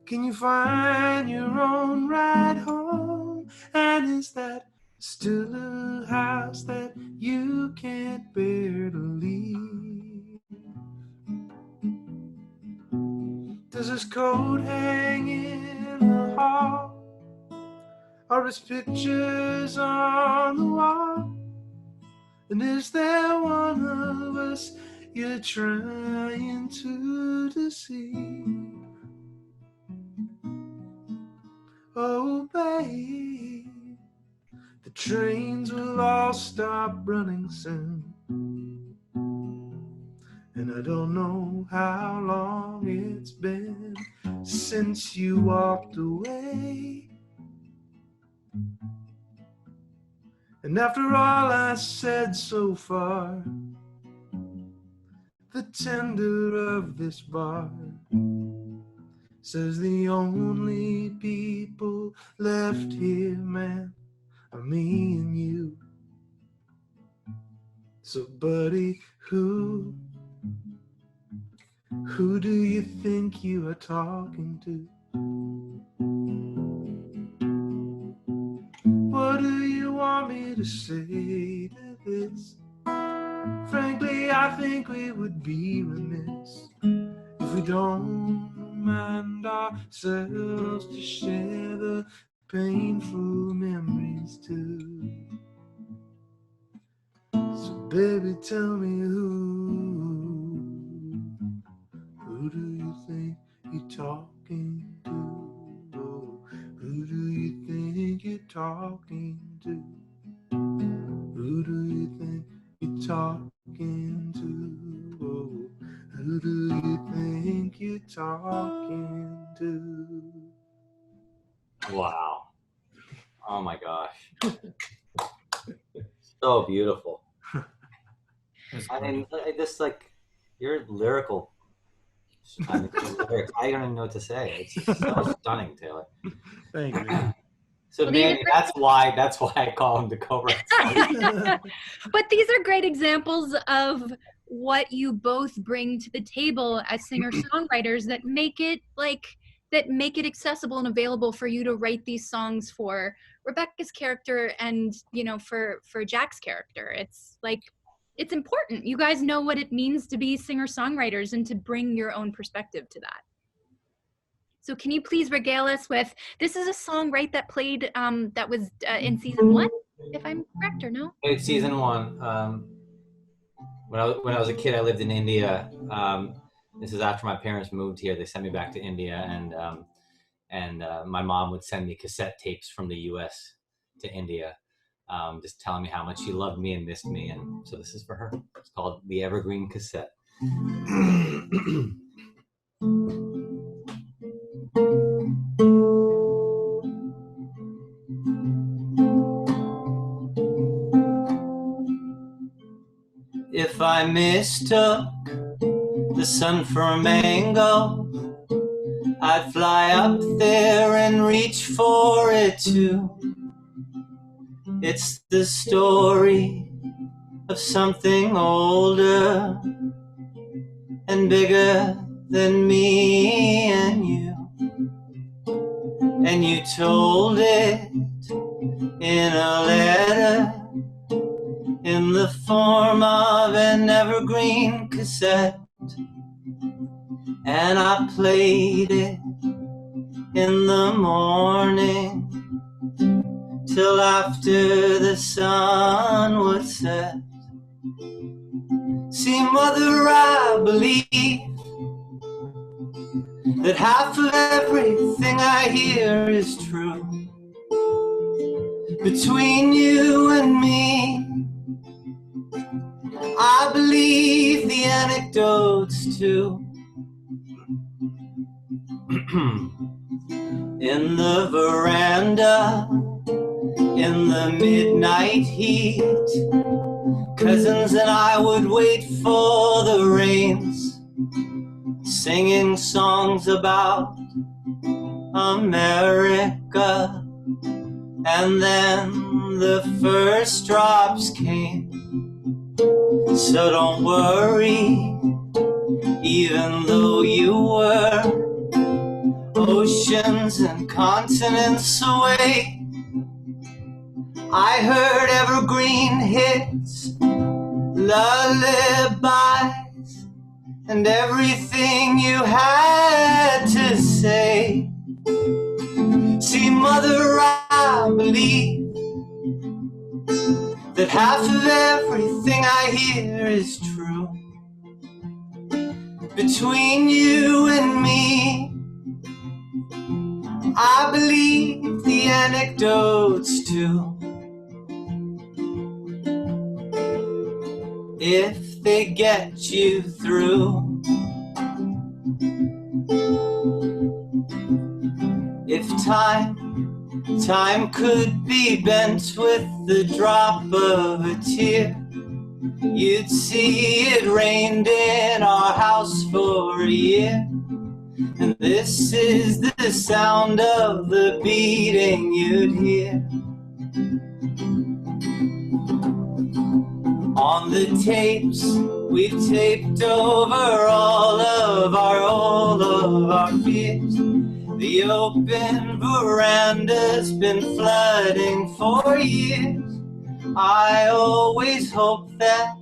Can you find your own ride home? And is that still a house that you can't bear to leave? Does his coat hang in the hall? Are his pictures on the wall? And is there one of us you're trying to deceive? Oh, babe, the trains will all stop running soon, and I don't know how long it's been since you walked away. And after all I said so far, the tender of this bar says the only people left here, man, are me and you. So buddy, who do you think you are talking to? What do you want me to say to this? Frankly, I think we would be remiss if we don't remind ourselves to share the painful memories too. So baby, tell me who do you think you're talking to? Oh, who do you think you're talking to? Who do you think you're talking to? Oh, who do you think you're talking to? Wow. Oh my gosh. So beautiful. I mean, just like you're lyrical. I mean, I don't even know what to say. It's so stunning, Taylor. Thank you. So Mandy, that's why I call him the Cobra. But these are great examples of what you both bring to the table as singer-songwriters that make it accessible and available for you to write these songs for Rebecca's character and, you know, for Jack's character. It's like, it's important. You guys know what it means to be singer-songwriters and to bring your own perspective to that. So can you please regale us with, this is a song, right, that played, that was in season 1, if I'm correct or no? It's season 1. When I was a kid, I lived in India. This is after my parents moved here. They sent me back to India, and my mom would send me cassette tapes from the U.S. to India. just telling me how much she loved me and missed me. And so this is for her. It's called The Evergreen Cassette. If I mistook the sun for a mango, I'd fly up there and reach for it too. It's the story of something older and bigger than me and you. And you told it in a letter in the form of an evergreen cassette. And I played it in the morning till after the sun would set. See, Mother, I believe that half of everything I hear is true. Between you and me, I believe the anecdotes too. In the veranda, in the midnight heat, cousins and I would wait for the rains, singing songs about America. And then the first drops came. So don't worry, even though you were oceans and continents away, I heard evergreen hits, lullabies, and everything you had to say. See, Mother, I believe that half of everything I hear is true. Between you and me, I believe the anecdotes too. If they get you through. If time could be bent with the drop of a tear, you'd see it rained in our house for a year. And this is the sound of the beating you'd hear. On the tapes we've taped over all of our fears. The open veranda's been flooding for years. I always hoped that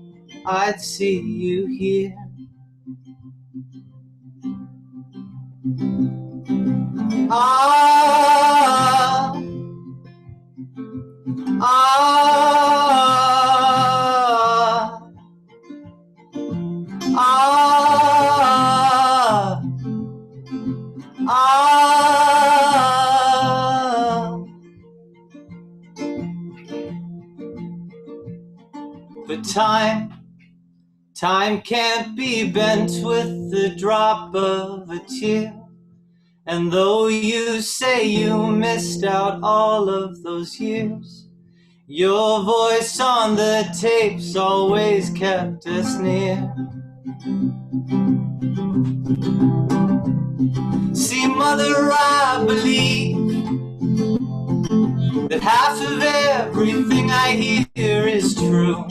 I'd see you here. Ah, ah, ah, ah. But time can't be bent with the drop of a tear. And though you say you missed out all of those years, your voice on the tapes always kept us near. See, Mother, I believe that half of everything I hear is true.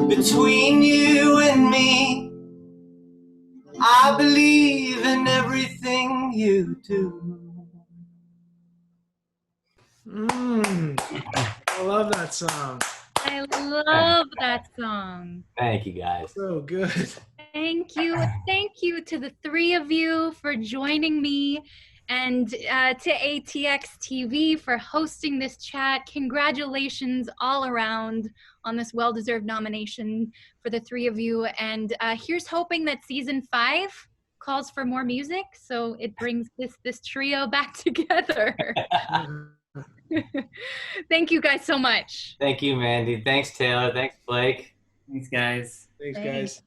Between you and me, I believe in everything you do. I love that song. I love that song. Thank you, guys. So good. Thank you. Thank you to the three of you for joining me, and to ATX TV for hosting this chat. Congratulations all around on this well-deserved nomination for the three of you. And here's hoping that season 5 calls for more music, so it brings this trio back together. Thank you guys so much. Thank you, Mandy. Thanks, Taylor. Thanks, Blake. Thanks, guys. Thanks, Thanks. guys.